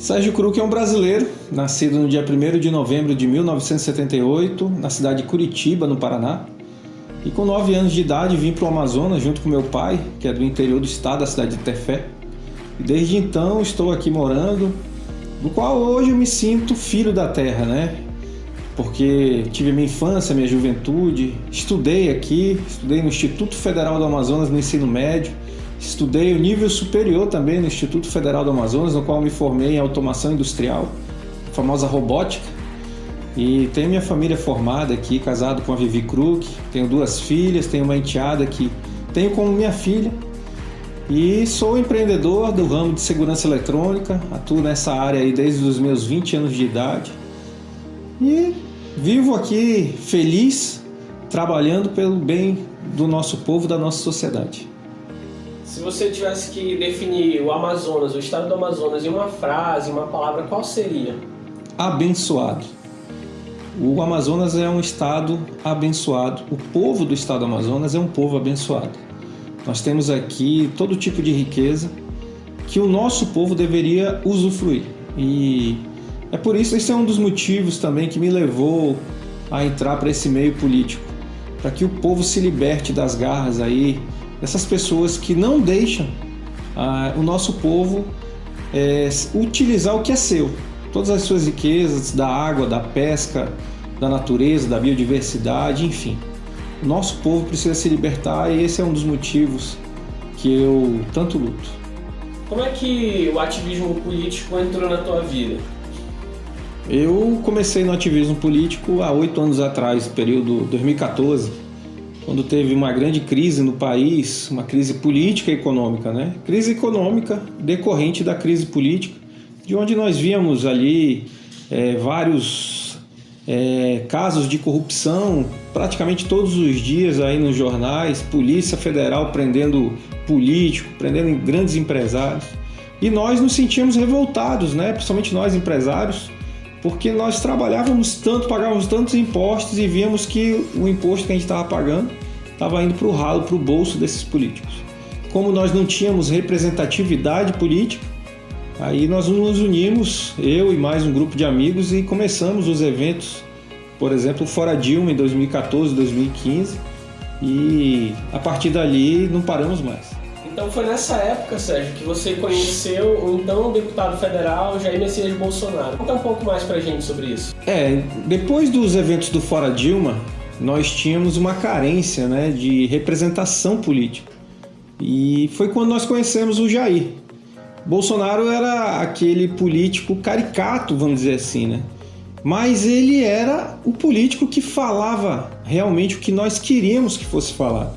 Sérgio Kruck é um brasileiro, nascido no dia 1º de novembro de 1978, na cidade de Curitiba, no Paraná. E com 9 anos de idade vim para o Amazonas junto com meu pai, que é do interior do estado, da cidade de Tefé. E desde então estou aqui morando, no qual hoje eu me sinto filho da terra, né? Porque tive minha infância, minha juventude, estudei aqui, estudei no Instituto Federal do Amazonas no ensino médio, estudei o nível superior também no Instituto Federal do Amazonas, no qual me formei em automação industrial, a famosa robótica. E tenho minha família formada aqui, casado com a Vivi Kruck, tenho 2 filhas, tenho uma enteada que tenho como minha filha. E sou empreendedor do ramo de segurança eletrônica, atuo nessa área aí desde os meus 20 anos de idade. E vivo aqui feliz, trabalhando pelo bem do nosso povo, da nossa sociedade. Se você tivesse que definir o Amazonas, o estado do Amazonas, em uma frase, uma palavra, qual seria? Abençoado. O Amazonas é um estado abençoado. O povo do estado do Amazonas é um povo abençoado. Nós temos aqui todo tipo de riqueza que o nosso povo deveria usufruir. E é por isso, esse é um dos motivos também que me levou a entrar para esse meio político, para que o povo se liberte das garras aí, dessas pessoas que não deixam o nosso povo utilizar o que é seu. Todas as suas riquezas, da água, da pesca, da natureza, da biodiversidade, enfim. O nosso povo precisa se libertar e esse é um dos motivos que eu tanto luto. Como é que o ativismo político entrou na tua vida? Eu comecei no ativismo político há 8 anos atrás, período 2014, quando teve uma grande crise no país, uma crise política e econômica, né? Crise econômica decorrente da crise política, de onde nós víamos ali vários casos de corrupção praticamente todos os dias aí nos jornais, Polícia Federal prendendo político, prendendo grandes empresários. E nós nos sentíamos revoltados, né? Principalmente nós empresários, porque nós trabalhávamos tanto, pagávamos tantos impostos e víamos que o imposto que a gente estava pagando estava indo para o ralo, para o bolso desses políticos. Como nós não tínhamos representatividade política, aí nós nos unimos, eu e mais um grupo de amigos, e começamos os eventos, por exemplo, Fora Dilma em 2014, 2015, e a partir dali não paramos mais. Então foi nessa época, Sérgio, que você conheceu o então deputado federal Jair Messias Bolsonaro. Conta um pouco mais pra gente sobre isso. Depois dos eventos do Fora Dilma, nós tínhamos uma carência, né, de representação política. E foi quando nós conhecemos o Jair. Bolsonaro era aquele político caricato, vamos dizer assim, né? Mas ele era o político que falava realmente o que nós queríamos que fosse falado.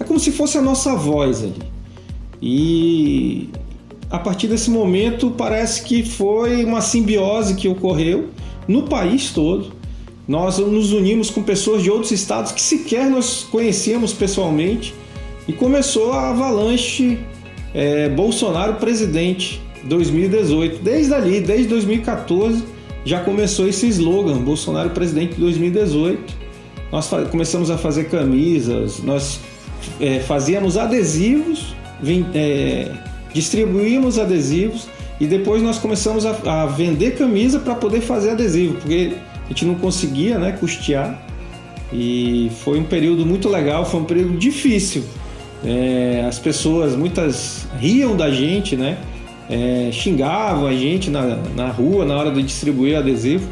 É como se fosse a nossa voz ali. E a partir desse momento parece que foi uma simbiose que ocorreu no país todo. Nós nos unimos com pessoas de outros estados que sequer nós conhecíamos pessoalmente e começou a avalanche Bolsonaro presidente 2018. Desde ali, desde 2014, já começou esse slogan, Bolsonaro presidente 2018. Nós começamos a fazer camisas, nós fazíamos adesivos, distribuímos adesivos e depois nós começamos a vender camisa para poder fazer adesivo, porque a gente não conseguia, né, custear. E foi um período muito legal, foi um período difícil. As pessoas, muitas riam da gente, né? Xingavam a gente na rua na hora de distribuir adesivo,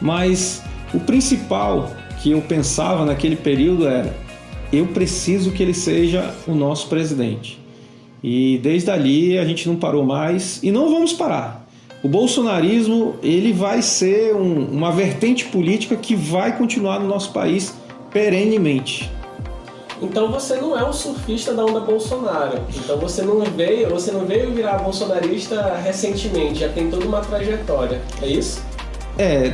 mas o principal que eu pensava naquele período era: eu preciso que ele seja o nosso presidente. E desde ali a gente não parou mais e não vamos parar. O bolsonarismo, ele vai ser uma vertente política que vai continuar no nosso país perenemente. Então você não é um surfista da onda Bolsonaro. Então você não veio virar bolsonarista recentemente, já tem toda uma trajetória, é isso?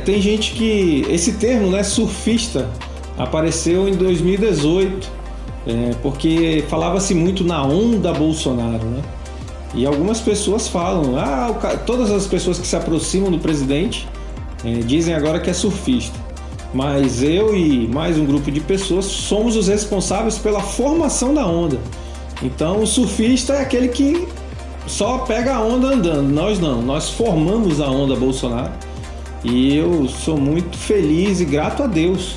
Tem gente que... Esse termo, né, surfista, apareceu em 2018, porque falava-se muito na onda Bolsonaro, né? E algumas pessoas falam, todas as pessoas que se aproximam do presidente dizem agora que é surfista. Mas eu e mais um grupo de pessoas somos os responsáveis pela formação da onda. Então o surfista é aquele que só pega a onda andando, nós não, nós formamos a onda Bolsonaro e eu sou muito feliz e grato a Deus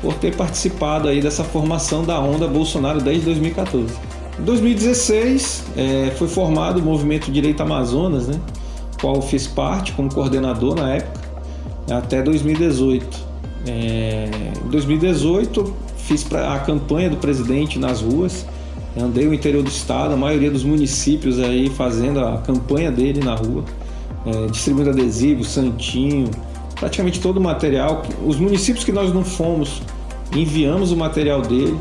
por ter participado aí dessa formação da onda Bolsonaro desde 2014. Em 2016 foi formado o Movimento Direito Amazonas, né, qual fiz parte como coordenador na época, até 2018. Em 2018 fiz a campanha do presidente nas ruas, andei o interior do estado, a maioria dos municípios aí fazendo a campanha dele na rua, distribuindo adesivos, santinho, praticamente todo o material. Os municípios que nós não fomos, enviamos o material dele.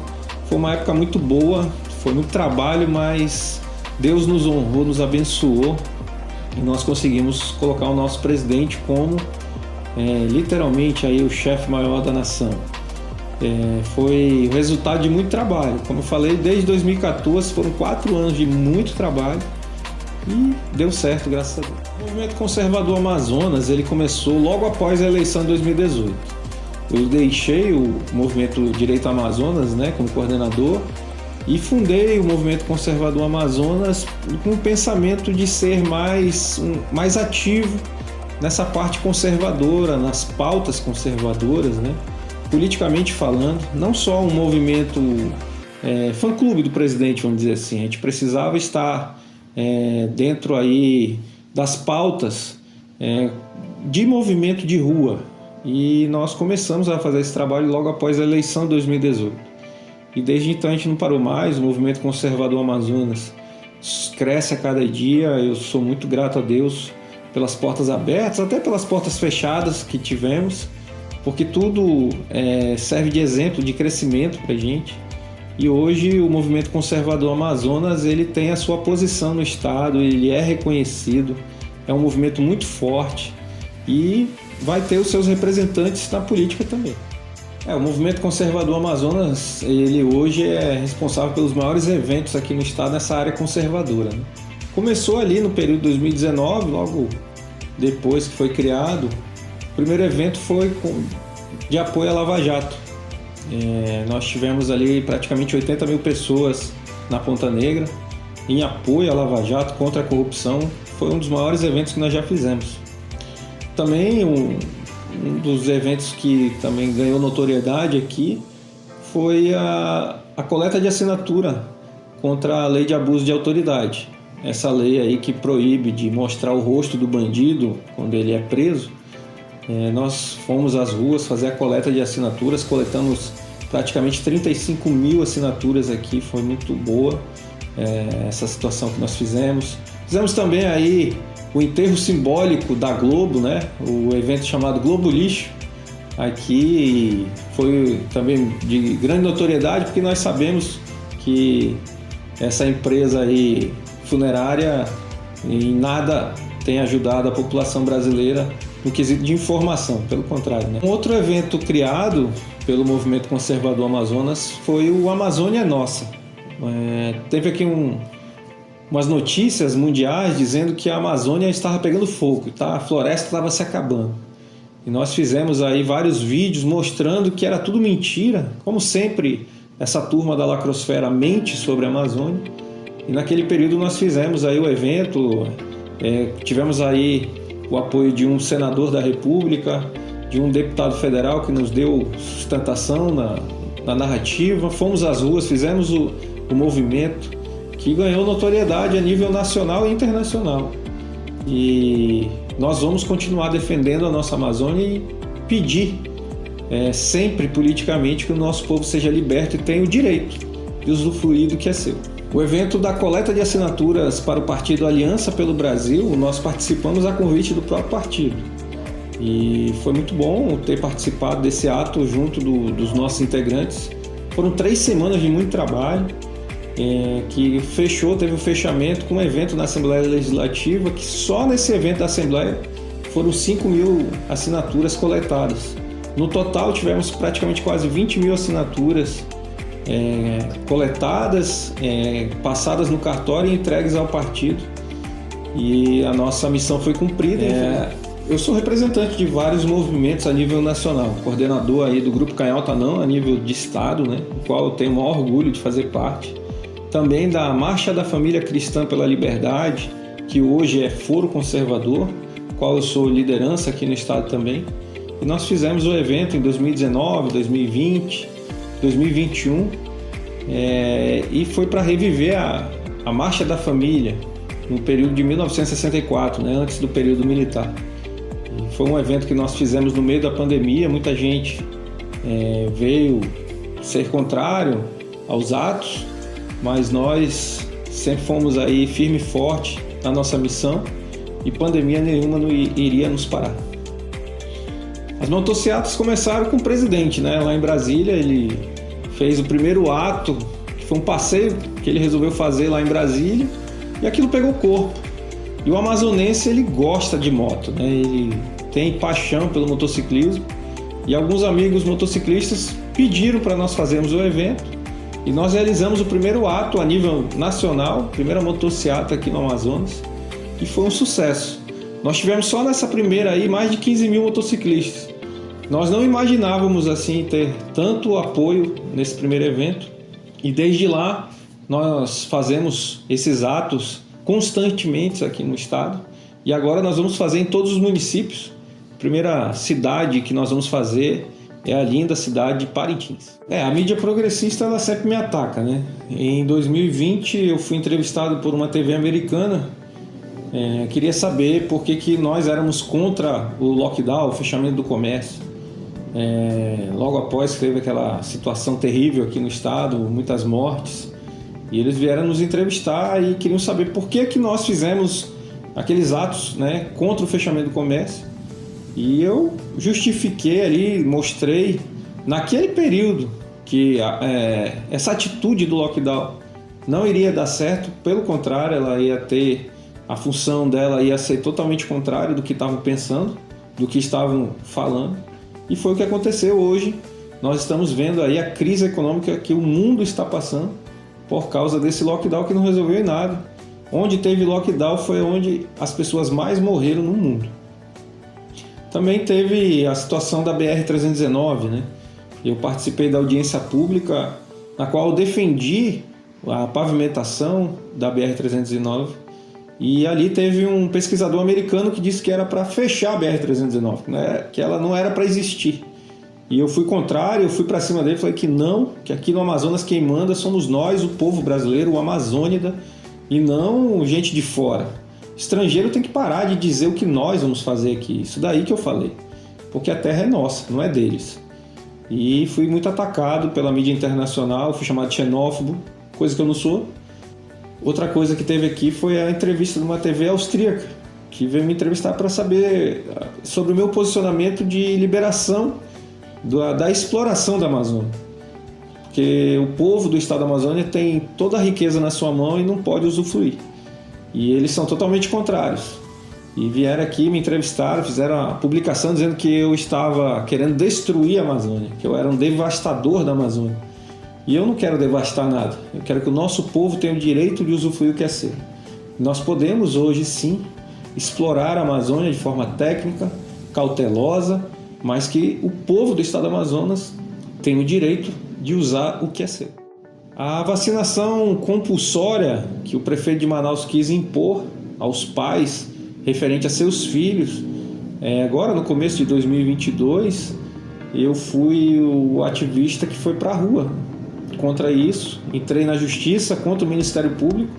Foi uma época muito boa, foi muito trabalho, mas Deus nos honrou, nos abençoou e nós conseguimos colocar o nosso presidente como literalmente aí o chefe maior da nação. Foi o resultado de muito trabalho. Como eu falei, desde 2014 foram 4 anos de muito trabalho e deu certo, graças a Deus. O Movimento Conservador Amazonas ele começou logo após a eleição de 2018. Eu deixei o Movimento Direito Amazonas, né, como coordenador e fundei o Movimento Conservador Amazonas com o pensamento de ser mais ativo nessa parte conservadora, nas pautas conservadoras, né? Politicamente falando, não só um movimento fã-clube do presidente, vamos dizer assim. A gente precisava estar dentro aí das pautas de movimento de rua. E nós começamos a fazer esse trabalho logo após a eleição de 2018. E desde então a gente não parou mais. O Movimento Conservador Amazonas cresce a cada dia. Eu sou muito grato a Deus pelas portas abertas, até pelas portas fechadas que tivemos, porque tudo serve de exemplo de crescimento para a gente. E hoje o Movimento Conservador Amazonas ele tem a sua posição no estado, ele é reconhecido, é um movimento muito forte e vai ter os seus representantes na política também. O Movimento Conservador Amazonas ele hoje é responsável pelos maiores eventos aqui no estado nessa área conservadora, né? Começou ali no período de 2019, logo depois que foi criado. O primeiro evento foi de apoio à Lava Jato. Nós tivemos ali praticamente 80 mil pessoas na Ponta Negra em apoio à Lava Jato, contra a corrupção. Foi um dos maiores eventos que nós já fizemos. Também um dos eventos que também ganhou notoriedade aqui foi a coleta de assinatura contra a lei de abuso de autoridade. Essa lei aí que proíbe de mostrar o rosto do bandido quando ele é preso. Nós fomos às ruas fazer a coleta de assinaturas, coletamos praticamente 35 mil assinaturas aqui, foi muito boa essa situação que nós fizemos. Fizemos também aí o enterro simbólico da Globo, né? O evento chamado Globo Lixo, aqui foi também de grande notoriedade, porque nós sabemos que essa empresa aí funerária em nada tem ajudado a população brasileira no quesito de informação, pelo contrário, né? Um outro evento criado pelo Movimento Conservador Amazonas foi o Amazônia é Nossa. Teve aqui umas notícias mundiais dizendo que a Amazônia estava pegando fogo, tá? A floresta estava se acabando. E nós fizemos aí vários vídeos mostrando que era tudo mentira. Como sempre, essa turma da lacrosfera mente sobre a Amazônia. E naquele período nós fizemos aí o evento, tivemos aí o apoio de um senador da República, de um deputado federal que nos deu sustentação na narrativa. Fomos às ruas, fizemos o movimento que ganhou notoriedade a nível nacional e internacional. E nós vamos continuar defendendo a nossa Amazônia e pedir sempre politicamente que o nosso povo seja liberto e tenha o direito de usufruir do que é seu. O evento da coleta de assinaturas para o partido Aliança pelo Brasil, nós participamos a convite do próprio partido. E foi muito bom ter participado desse ato junto dos nossos integrantes. Foram 3 semanas de muito trabalho, que teve um fechamento com um evento na Assembleia Legislativa, que só nesse evento da Assembleia foram 5 mil assinaturas coletadas. No total tivemos praticamente quase 20 mil assinaturas coletadas, passadas no cartório e entregues ao partido. E a nossa missão foi cumprida. Eu sou representante de vários movimentos a nível nacional, coordenador aí do Grupo Canhota Não a nível de estado, né, do qual eu tenho o maior orgulho de fazer parte. também da Marcha da Família Cristã pela Liberdade, que hoje é Foro Conservador, qual eu sou liderança aqui no estado também. E nós fizemos o evento em 2019, 2020, 2021, e foi para reviver a Marcha da Família no período de 1964, né, antes do período militar. E foi um evento que nós fizemos no meio da pandemia, muita gente veio ser contrário aos atos, mas nós sempre fomos aí firme e forte na nossa missão e pandemia nenhuma não iria nos parar. As motocicletas começaram com o presidente, né? Lá em Brasília ele fez o primeiro ato, que foi um passeio que ele resolveu fazer lá em Brasília, e aquilo pegou corpo. E o amazonense ele gosta de moto, né? Ele tem paixão pelo motociclismo, e alguns amigos motociclistas pediram para nós fazermos o evento, e nós realizamos o primeiro ato a nível nacional, primeira motocicleta aqui no Amazonas, e foi um sucesso. Nós tivemos só nessa primeira aí mais de 15 mil motociclistas. Nós não imaginávamos assim ter tanto apoio nesse primeiro evento, e desde lá nós fazemos esses atos constantemente aqui no estado, e agora nós vamos fazer em todos os municípios. A primeira cidade que nós vamos fazer é a linda cidade de Parintins. A mídia progressista ela sempre me ataca, né? Em 2020 eu fui entrevistado por uma TV americana. Queria saber por que nós éramos contra o lockdown, o fechamento do comércio. Logo após teve aquela situação terrível aqui no estado, muitas mortes, e eles vieram nos entrevistar e queriam saber por que nós fizemos aqueles atos, né, contra o fechamento do comércio. E eu justifiquei ali, mostrei naquele período que essa atitude do lockdown não iria dar certo, pelo contrário, ela ia ter, a função dela ia ser totalmente contrária do que estavam pensando, do que estavam falando. E foi o que aconteceu hoje. Nós estamos vendo aí a crise econômica que o mundo está passando por causa desse lockdown que não resolveu em nada. Onde teve lockdown foi onde as pessoas mais morreram no mundo. Também teve a situação da BR-319, né? Eu participei da audiência pública na qual eu defendi a pavimentação da BR-319, e ali teve um pesquisador americano que disse que era para fechar a BR-319, né? Que ela não era para existir. E eu fui contrário, eu fui para cima dele, falei que não, que aqui no Amazonas quem manda somos nós, o povo brasileiro, o amazônida, e não gente de fora. Estrangeiro tem que parar de dizer o que nós vamos fazer aqui. Isso daí que eu falei. Porque a terra é nossa, não é deles. E fui muito atacado pela mídia internacional, fui chamado de xenófobo, coisa que eu não sou. Outra coisa que teve aqui foi a entrevista de uma TV austríaca, que veio me entrevistar para saber sobre o meu posicionamento de liberação da exploração da Amazônia. Porque o povo do estado da Amazônia tem toda a riqueza na sua mão e não pode usufruir. E eles são totalmente contrários. E vieram aqui, me entrevistaram, fizeram a publicação dizendo que eu estava querendo destruir a Amazônia, que eu era um devastador da Amazônia. E eu não quero devastar nada. Eu quero que o nosso povo tenha o direito de usufruir o que é seu. Nós podemos hoje, sim, explorar a Amazônia de forma técnica, cautelosa, mas que o povo do estado do Amazonas tem o direito de usar o que é seu. A vacinação compulsória que o prefeito de Manaus quis impor aos pais referente a seus filhos, agora no começo de 2022, eu fui o ativista que foi para a rua contra isso. Entrei na justiça contra o Ministério Público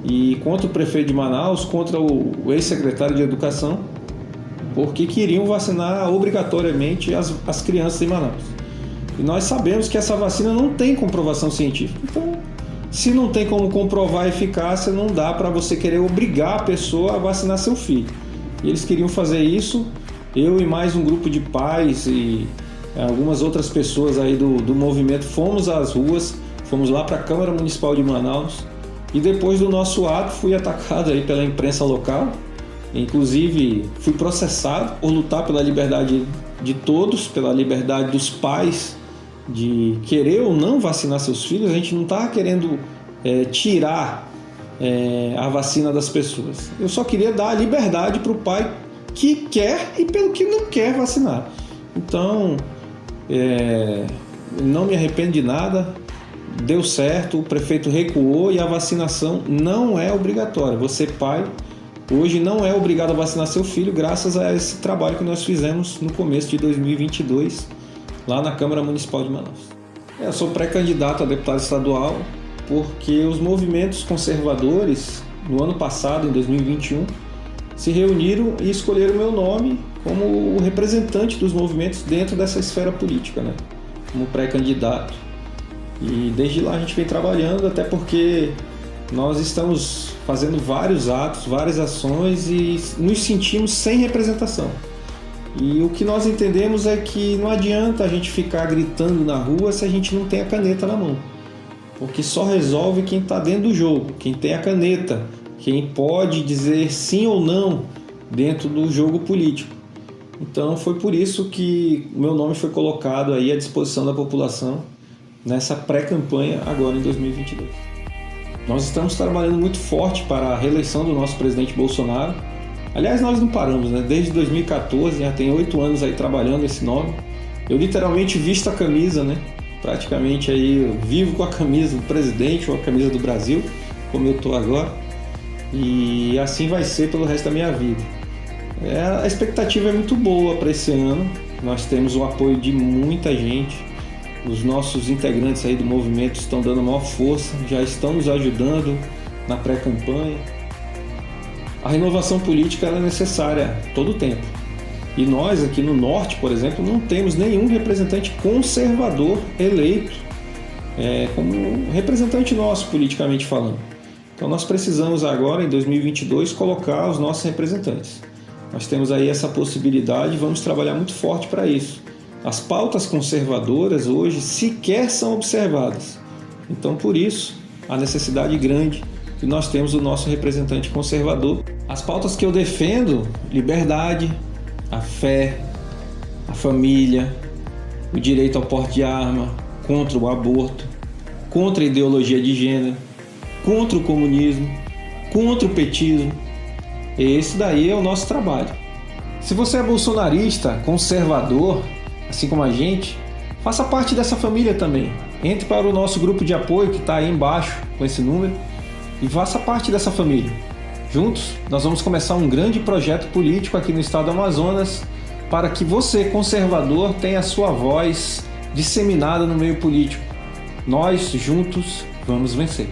e contra o prefeito de Manaus, contra o ex-secretário de Educação, porque queriam vacinar obrigatoriamente as crianças em Manaus. E nós sabemos que essa vacina não tem comprovação científica. Então, se não tem como comprovar a eficácia, não dá para você querer obrigar a pessoa a vacinar seu filho. E eles queriam fazer isso, eu e mais um grupo de pais e algumas outras pessoas aí do movimento fomos às ruas, fomos lá para a Câmara Municipal de Manaus, e depois do nosso ato fui atacado aí pela imprensa local. Inclusive fui processado por lutar pela liberdade de todos, pela liberdade dos pais de querer ou não vacinar seus filhos. A gente não está querendo tirar a vacina das pessoas. Eu só queria dar a liberdade para o pai que quer e pelo que não quer vacinar. Então, não me arrependo de nada. deu certo, o prefeito recuou e a vacinação não é obrigatória. Você, pai, hoje não é obrigado a vacinar seu filho graças a esse trabalho que nós fizemos no começo de 2022, lá na Câmara Municipal de Manaus. Eu sou pré-candidato a deputado estadual porque os movimentos conservadores, no ano passado, em 2021, se reuniram e escolheram o meu nome como o representante dos movimentos dentro dessa esfera política, né? Como pré-candidato. E desde lá a gente vem trabalhando, até porque nós estamos fazendo vários atos, várias ações e nos sentimos sem representação. E o que nós entendemos é que não adianta a gente ficar gritando na rua se a gente não tem a caneta na mão. Porque só resolve quem está dentro do jogo, quem tem a caneta, quem pode dizer sim ou não dentro do jogo político. Então foi por isso que o meu nome foi colocado aí à disposição da população nessa pré-campanha agora em 2022. Nós estamos trabalhando muito forte para a reeleição do nosso presidente Bolsonaro. Aliás, nós não paramos, né? Desde 2014, já tem 8 anos aí trabalhando esse nome. Eu literalmente visto a camisa, né? Praticamente aí eu vivo com a camisa do presidente ou a camisa do Brasil, como eu estou agora. E assim vai ser pelo resto da minha vida. A expectativa é muito boa para esse ano. Nós temos o apoio de muita gente. Os nossos integrantes aí do movimento estão dando a maior força, já estão nos ajudando na pré-campanha. A renovação política ela é necessária todo o tempo. E nós aqui no Norte, por exemplo, não temos nenhum representante conservador eleito como representante nosso, politicamente falando. Então nós precisamos agora, em 2022, colocar os nossos representantes. Nós temos aí essa possibilidade e vamos trabalhar muito forte para isso. As pautas conservadoras hoje sequer são observadas. Então, por isso, a necessidade grande que nós temos do nosso representante conservador. As pautas que eu defendo, liberdade, a fé, a família, o direito ao porte de arma, contra o aborto, contra a ideologia de gênero, contra o comunismo, contra o petismo. Esse daí é o nosso trabalho. Se você é bolsonarista, conservador, assim como a gente, faça parte dessa família também. Entre para o nosso grupo de apoio que está aí embaixo com esse número e faça parte dessa família. Juntos, nós vamos começar um grande projeto político aqui no estado do Amazonas para que você, conservador, tenha a sua voz disseminada no meio político. Nós, juntos, vamos vencer.